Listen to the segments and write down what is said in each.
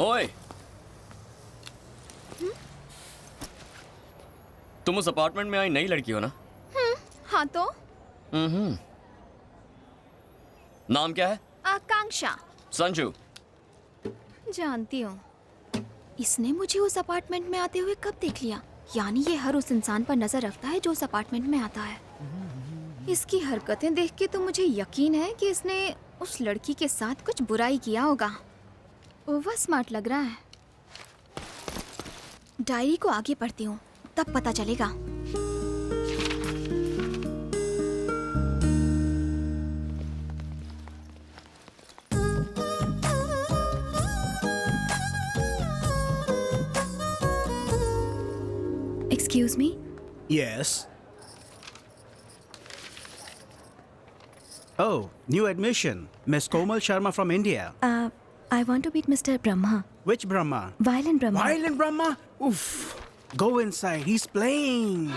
ओए, तुम उस अपार्टमेंट में आई नई लड़की हो ना? हाँ तो नाम क्या है? आकांक्षा। संजू। जानती हूँ। इसने मुझे उस अपार्टमेंट में आते हुए कब देख लिया? यानी ये हर उस इंसान पर नजर रखता है जो उस अपार्टमेंट में आता है। इसकी हरकतें देख के तो मुझे यकीन है कि इसने उस लड़की के साथ कुछ बुराई किया होगा। ओवर स्मार्ट लग रहा है। डायरी को आगे पढ़ती हूँ, तब पता चलेगा। Excuse me? Yes. Oh, new admission. Miss Komal Sharma from India. I want to meet Mr. Brahma. Which Brahma? Violin Brahma. Violin Brahma? Oof. Go inside. He's playing.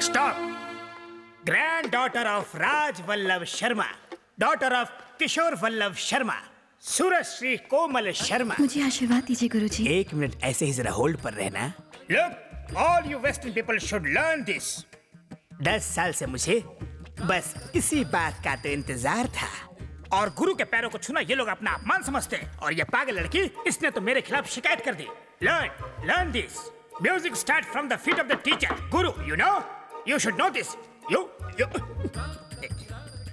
Stop! Granddaughter of Raj Vallabh Sharma, daughter of Kishore Vallabh Sharma, Surashri Komal Sharma. मुझे आशीर्वाद दीजिए गुरुजी। एक minute ऐसे ही जरा hold पर रहना। Look, all you Western people should learn this. 10 साल से मुझे बस इसी बात का तो इंतजार था। और गुरु के पैरों को छूना ये लोग अपना अपमान समझते हैं। और ये पागल लड़की, इसने तो मेरे खिलाफ शिकायत कर दी। Learn this. Music starts from the feet of the teacher. Guru, you know? You should know this. You.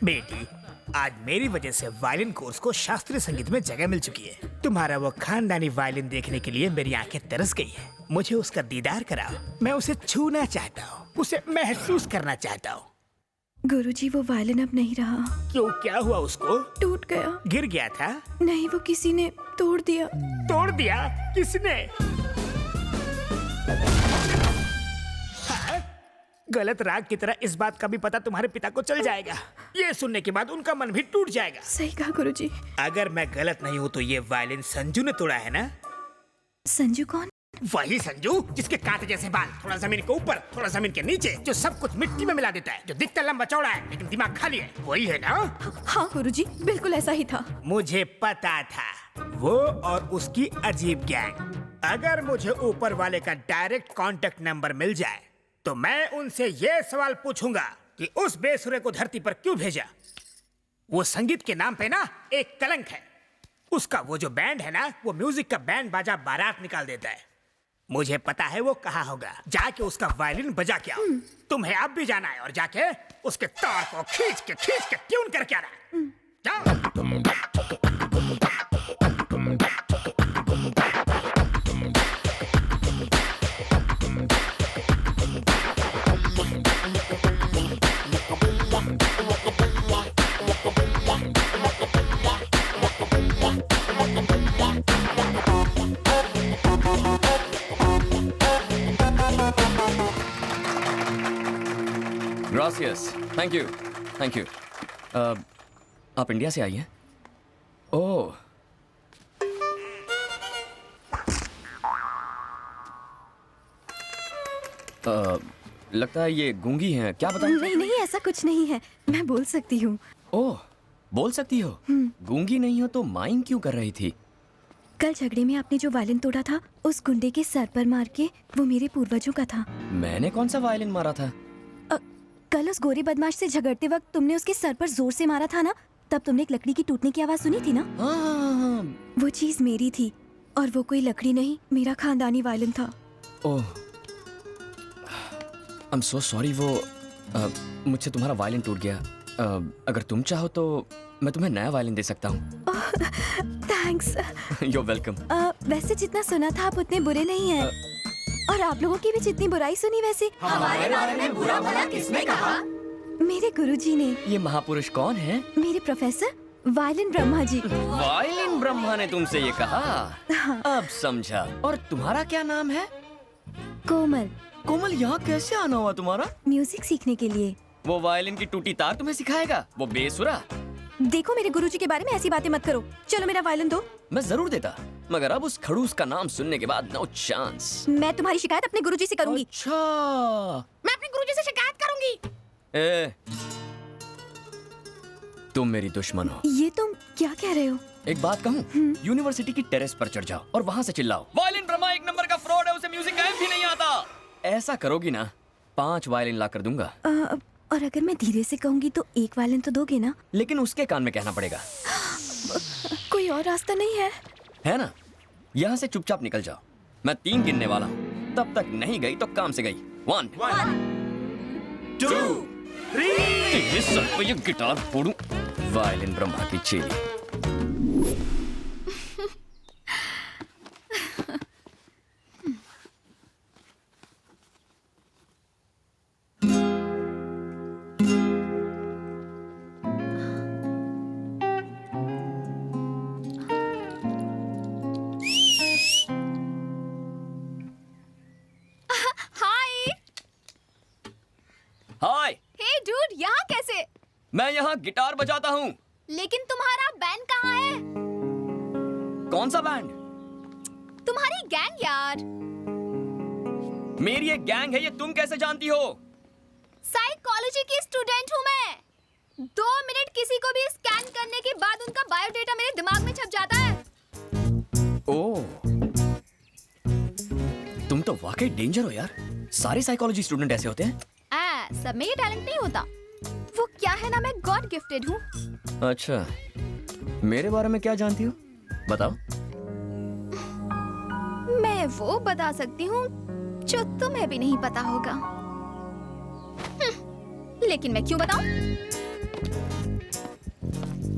बेटी, आज मेरी वजह से वायलिन कोर्स को शास्त्रीय संगीत में जगह मिल चुकी है। तुम्हारा वो खानदानी वायलिन देखने के लिए मेरी आंखें तरस गई है। मुझे उसका दीदार कराओ। मैं उसे छूना चाहता हूँ, उसे महसूस करना चाहता हूँ। गुरुजी, वो वायलिन अब नहीं रहा। क्यों, क्या हुआ उसको? टूट गया। गिर गया था? नहीं, वो किसी ने तोड़ दिया। तोड़ दिया? किसने? गलत राग की तरह इस बात का भी पता तुम्हारे पिता को चल जाएगा। ये सुनने के बाद उनका मन भी टूट जाएगा। सही कहा गुरुजी। अगर मैं गलत नहीं हूँ तो ये वायलिन संजू ने तोड़ा है ना? संजू कौन? वही संजू जिसके कांटे जैसे बाल, थोड़ा जमीन के ऊपर थोड़ा जमीन के नीचे, जो सब कुछ मिट्टी में मिला देता है, जो दिखता लंबा चौड़ा है लेकिन दिमाग खाली है, वही है ना? हाँ गुरुजी, बिल्कुल ऐसा ही था। मुझे पता था, वो और उसकी अजीब गैंग। अगर मुझे ऊपर वाले का डायरेक्ट कांटेक्ट नंबर मिल जाए तो मैं उनसे ये सवाल पूछूंगा कि उस बेसुरे को धरती पर क्यों भेजा। वो संगीत के नाम पे ना एक कलंक है। उसका वो जो बैंड है ना, वो म्यूजिक का बैंड बाजा बारात निकाल देता है। मुझे पता है वो कहाँ होगा। जाके उसका वायलिन बजा के आओ। तुम्हें अब भी जाना है और जाके उसके तार को खींच के ट्यून करके आना। जाओ। Gracious, thank you, thank you. आप इंडिया से आई हैं? ओह, लगता है ये गूंगी हैं, क्या बताऊं? नहीं नहीं, ऐसा कुछ नहीं है, मैं बोल सकती हूँ। ओह, बोल सकती हो? गूंगी नहीं हो तो माइंग क्यों कर रही थी? कल झगड़े में आपने जो वायलिन तोड़ा था, उस गुंडे के सर पर मार के, वो मेरे पूर्वजों का था। मैंने कौन सा वायलिन मारा था? कल उस गोरी बदमाश से झगड़ते वक्त तुमने उसके सर पर जोर से मारा था ना, तब तुमने एक लकड़ी की टूटने की आवाज सुनी थी ना? हाँ। वो चीज मेरी थी और वो कोई लकड़ी नहीं, मेरा खानदानी वायलिन था। ओह, आई एम सो सॉरी। वो मुझसे तुम्हारा वायलिन टूट गया। अगर तुम चाहो तो मैं तुम्हें नया वायलिन दे सकता हूँ। थैंक्स। You're welcome। वैसे जितना सुना था आप उतने बुरे नहीं हैं। और आप लोगों की भी जितनी बुराई सुनी, वैसे हमारे बारे में बुरा भला किसने कहा? मेरे गुरुजी ने। ये महापुरुष कौन है? मेरे professor violin Brahma ji. Violin Brahma ने तुमसे ये कहा? हाँ। अब समझा। और तुम्हारा क्या नाम है? कोमल, कोमल, यहाँ कैसे आना हुआ तुम्हारा? म्यूजिक सीखने के लिए। वो वायलिन की टूटी तार तुम्हें सिखाएगा? वो बेसुरा? देखो, मेरे गुरुजी के बारे में ऐसी बातें मत करो। चलो मेरा वायलिन दो। मैं जरूर देता, मगर अब उस खड़ूस का नाम सुनने के बाद नो चांस। मैं तुम्हारी शिकायत अपने गुरुजी से करूंगी। अच्छा, मैं अपने गुरुजी से शिकायत करूंगी। ए, तुम मेरी दुश्मन हो। ये तुम क्या कह रहे हो? एक बात कहूँ, यूनिवर्सिटी की टेरेस पर चढ़ जाओ और वहाँ से चिल्लाओ, वायलिन ब्रह्मा एक नंबर का फ्रॉड है, उसे म्यूजिक गायब भी नहीं आता। ऐसा करोगी ना, 5 वायलिन ला कर दूंगा। और अगर मैं धीरे से कहूंगी तो 1 वायलिन तो दोगे ना? लेकिन उसके कान में कहना पड़ेगा। कोई और रास्ता नहीं है ना? यहाँ से चुपचाप निकल जाओ। मैं 3 गिनने वाला हूँ, तब तक नहीं गई तो काम से गई। 1 2 3। सर पे ये गिटार फोड़ूं। वायलिन ब्रह्मा की चेली। हाय। हे डूड, यहाँ कैसे? मैं यहाँ गिटार बजाता हूँ। लेकिन तुम्हारा बैंड कहाँ है? कौन सा बैंड? तुम्हारी गैंग यार। मेरी एक गैंग है, ये तुम कैसे जानती हो? साइकोलॉजी की स्टूडेंट हूँ मैं। 2 मिनट किसी को भी स्कैन करने के बाद उनका बायोडेटा मेरे दिमाग में छप जाता है। ओह, तुम तो वाकई डेंजर हो यार। सारे साइकोलॉजी स्टूडेंट ऐसे होते हैं? सब में ये टैलेंट नहीं होता। वो क्या है ना, मैं गॉड गिफ्टेड हूँ। अच्छा, मेरे बारे में क्या जानती हो? बताओ। मैं वो बता सकती हूँ जो तुम्हें भी नहीं पता होगा। लेकिन मैं क्यों बताऊं?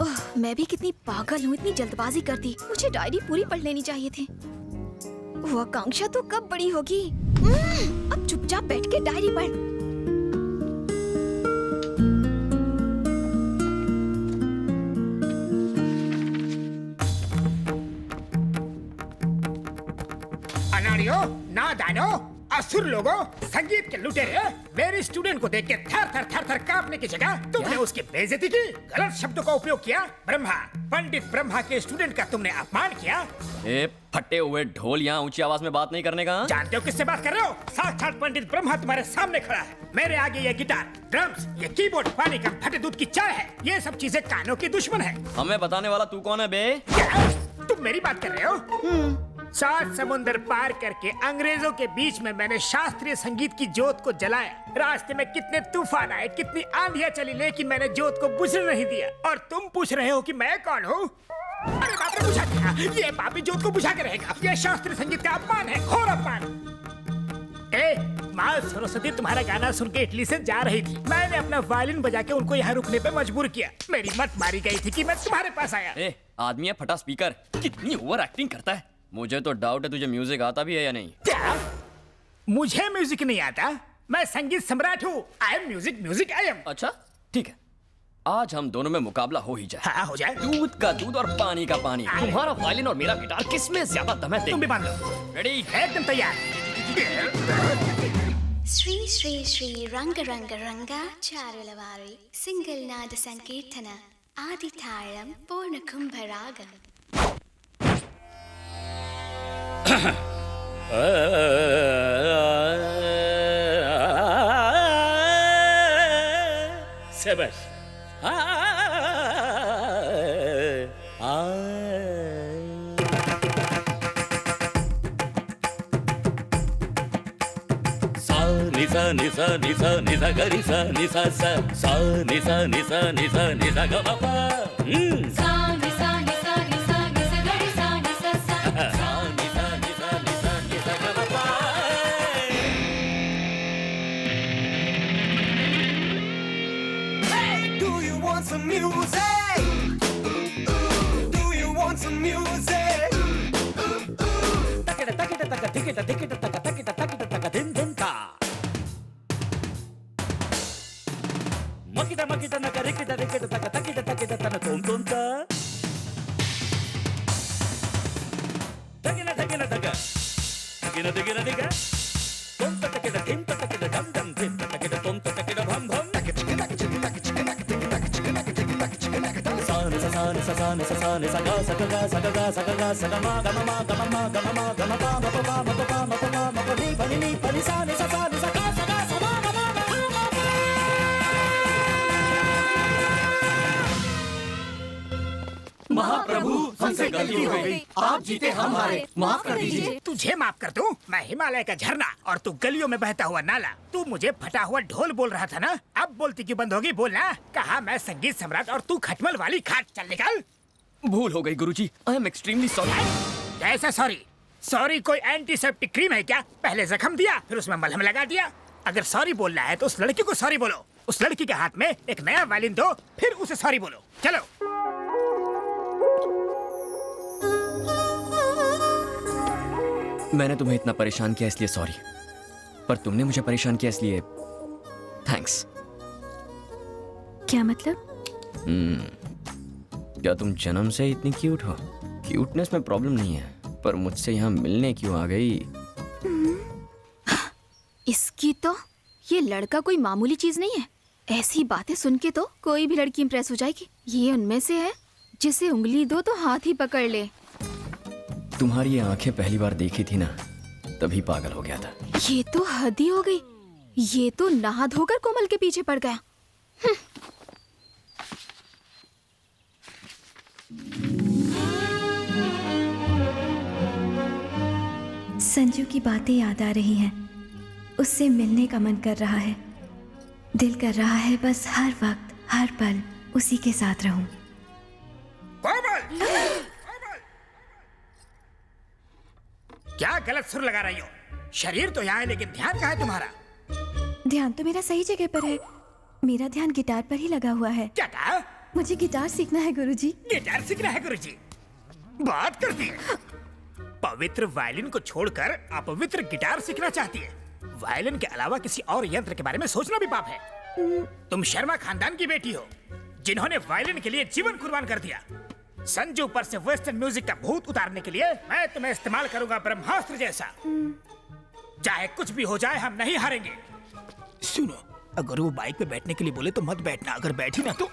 ओह, मैं भी कितनी पागल हूँ, इतनी जल्दबाजी करती। मुझे डायरी पूरी पढ़ लेनी चाहिए थी। वो आकांक्षा तो कब बड़ी होगी। अब चुपचाप बैठ के डायरी पढ़। अनाड़ियों, नादानो, असुर लोगों, संगीत के लुटेरे, मेरे स्टूडेंट को देख के थर थर कांपने की जगह तुमने उसकी बेइज्जती की, गलत शब्दों का उपयोग किया। ब्रह्मा, पंडित ब्रह्मा के स्टूडेंट का तुमने अपमान किया। ए फटे हुए ढोल, यहाँ ऊंची आवाज में बात नहीं करने का। जानते हो किससे बात कर रहे हो? साक्षात पंडित ब्रह्मा तुम्हारे सामने खड़ा है। मेरे आगे ये गिटार, ड्रम्स, ये कीबोर्ड पानी कम फटे दूध की चाय है। ये सब चीजें कानों की दुश्मन है। हमें बताने वाला तू कौन है बे? क्या? तुम मेरी बात कर रहे हो? 7 समुंदर पार करके अंग्रेजों के बीच में मैंने शास्त्रीय संगीत की जोत को जलाया। रास्ते में कितने तूफान आए, कितनी आंधियां चली, लेकिन मैंने जोत को बुझने नहीं दिया। और तुम पूछ रहे हो कि मैं कौन हूँ? अरे बाप रे, बुझा दिया। ये पापी जोत को बुझा के रहेगा। ये शास्त्रीय संगीत का अपमान है, घोर अपमान। ए, माँ सरस्वती तुम्हारा गाना सुन के इटली से जा रही थी। मैंने अपना वायलिन बजा के उनको यहाँ रुकने पे मजबूर किया। मेरी मत मारी गई थी कि मैं तुम्हारे पास आया। ए, आदमी है फटा स्पीकर, कितनी ओवर एक्टिंग करता है। मुझे तो डाउट है तुझे म्यूजिक आता भी है या नहीं। क्या? मुझे म्यूजिक नहीं आता? मैं संगीत सम्राट हूँ। I am music I am. अच्छा ठीक है, आज हम दोनों में मुकाबला हो ही जाए। हाँ, हो जाए। दूध का दूध और पानी का पानी। तुम्हारा वायलिन और मेरा गिटार, किसमें ज्यादा दम है? तुम भी बांध लो। रेडी? एकदम तैयार। శ్రీ శ్రీ శ్రీ రంగ రంగ రంగ చారులవారి సింగిల్ నాద సంకీర్తన ఆది తాళం పూర్ణ కుంభరాగం. शाबाश। Nisa nisa nisa nisa ga nisa nisa sa sa nisa nisa nisa nisa ga ma pa Sa ni sa ni sa ni sa ni sa ga ri sa ni sa sa. sa nisa nisa nisa nisa ga ma pa. Do you want some music? Do you want some music? Takita takita taka tikita tikita taka takita takita taka din din ta. Makita makita naka rikita rikita taka takita takita tana tom tom ta. Takina takina taka. Takina takina taka. Tom सा नि सा सा नि सा सा नि सा गा सा गा गा सा गा गा सा गा गा सा गा मा गा मा गा मा मा गा मा मा गा मा पा मा पा मा पा मा पा मा मा पा नी पा नी पा नी सा नि सा सा नि सा गा सा गा सा मा गा मा गा मा मा पा। महाप्रभु, हमसे गलती हो गई, आप जीते हम हारे, माफ कर दीजिए। तुझे माफ कर दूं? मैं हिमालय का झरना और तू गलियों में बहता हुआ नाला। तू मुझे फटा हुआ ढोल बोल रहा था ना? अब बोलती क्यों बंद होगी? बोलना। कहा मैं संगीत सम्राट और तू खटमल वाली खाट। चल निकल। भूल हो गई गुरुजी, आई एम एक्सट्रीमली सॉरी। कैसा सॉरी? सॉरी कोई एंटीसेप्टिक क्रीम है क्या? पहले जख्म दिया फिर उसमें मलहम लगा दिया। अगर सॉरी बोलना है तो उस लड़की को सॉरी बोलो, उस लड़की के हाथ में एक नया वायलिन दो, फिर उसे सॉरी बोलो। चलो। मैंने तुम्हें इतना परेशान किया इसलिए सॉरी, पर तुमने मुझे परेशान किया इसलिए थैंक्स। क्या मतलब? क्या तुम जन्म से इतनी क्यूट हो? क्यूटनेस में प्रॉब्लम नहीं है, पर मुझसे यहाँ मिलने क्यों आ गई? इसकी तो ये लड़का कोई मामूली चीज नहीं है। ऐसी बातें सुन के तो कोई भी लड़की इंप्रेस हो जाएगी। ये उनमें से है जिसे उंगली दो तो हाथ ही पकड़ ले। तुम्हारी ये आंखें पहली बार देखी थी ना, तभी पागल हो गया था। ये तो हद ही हो गई। ये तो नहा धोकर कोमल के पीछे पड़ गया। संजू की बातें याद आ रही हैं। उससे मिलने का मन कर रहा है। दिल कर रहा है बस हर वक्त हर पल उसी के साथ रहूं। क्या गलत सुर लगा रही हो? शरीर तो यहाँ है लेकिन ध्यान कहाँ है तुम्हारा? ध्यान तो मेरा सही जगह पर है। मेरा ध्यान गिटार पर ही लगा हुआ है। क्या कहा? मुझे गिटार सीखना है गुरुजी। गिटार सीखना है गुरुजी? बात करती है। पवित्र वायलिन को छोड़कर अपवित्र गिटार सीखना चाहती है। वायलिन के अलावा किसी और यंत्र के बारे में सोचना भी पाप है। तुम शर्मा खानदान की बेटी हो, जिन्होंने वायलिन के लिए जीवन कुर्बान कर दिया। संजू पर से वेस्टर्न म्यूजिक का भूत उतारने के लिए मैं तुम्हें इस्तेमाल करूंगा ब्रह्मास्त्र जैसा। चाहे कुछ भी हो जाए हम नहीं हारेंगे। सुनो, अगर वो बाइक पे बैठने के लिए बोले तो मत बैठना, अगर बैठी ना तो